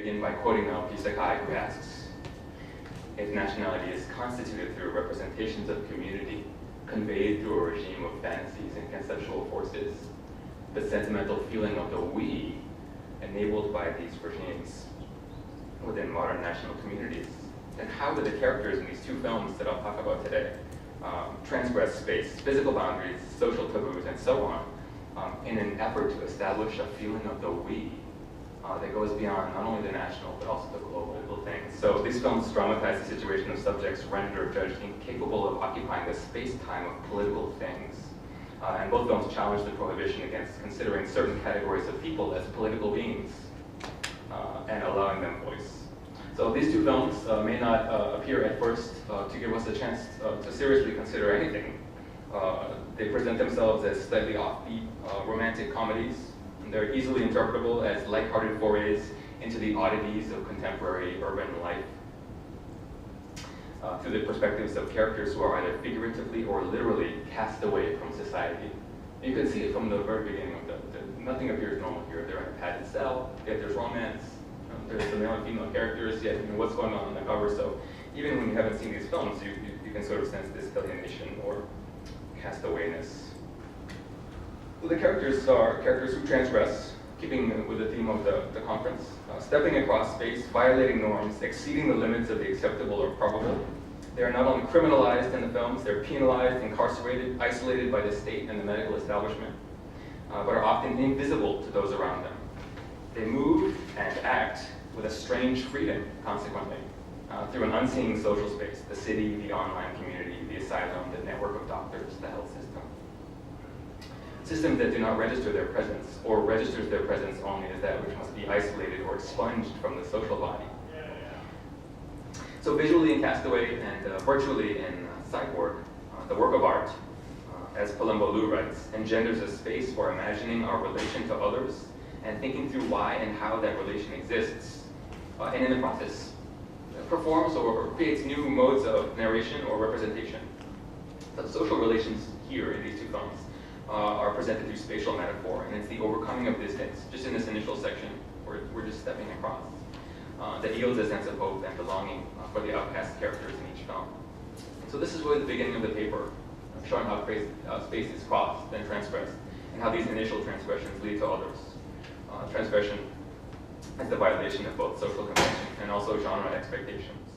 begin by quoting a Hae, who asks, if nationality is constituted through representations of community, conveyed through a regime of fantasies and conceptual forces, the sentimental feeling of the we enabled by these regimes within modern national communities, then how do the characters in these two films that I'll talk about today transgress space, physical boundaries, social taboos, and so on, in an effort to establish a feeling of the we that goes beyond not only the national but also the global things. So these films dramatize the situation of subjects rendered or judged incapable of occupying the space-time of political things. And both films challenge the prohibition against considering certain categories of people as political beings and allowing them voice. So these two films may not appear at first to give us a chance to seriously consider anything. They present themselves as slightly offbeat romantic comedies, and they're easily interpretable as lighthearted forays into the oddities of contemporary urban life through the perspectives of characters who are either figuratively or literally cast away from society. And you can see it from the very beginning of nothing appears normal here. They're in a padded cell, yet there's romance. There's the male and female characters, yet what's going on the cover. So even when you haven't seen these films, you can sort of sense this alienation or castawayness. So the characters are characters who transgress, keeping with the theme of the conference, stepping across space, violating norms, exceeding the limits of the acceptable or probable. They are not only criminalized in the films, they're penalized, incarcerated, isolated by the state and the medical establishment, but are often invisible to those around them. They move and act with a strange freedom, consequently, through an unseen social space, the city, the online community, the asylum, the network of doctors, the health system. Systems that do not register their presence, or registers their presence only as that which must be isolated or expunged from the social body. So visually in Castaway and virtually in Cyborg, the work of art, as Palumbo Liu writes, engenders a space for imagining our relation to others and thinking through why and how that relation exists, and in the process performs or creates new modes of narration or representation. The social relations here in these two films are presented through spatial metaphor, and it's the overcoming of distance, just in this initial section, where we're just stepping across, that yields a sense of hope and belonging for the outcast characters in each film. So this is really the beginning of the paper, showing how space is crossed and transgressed, and how these initial transgressions lead to others. Transgression is the violation of both social convention and also genre expectations.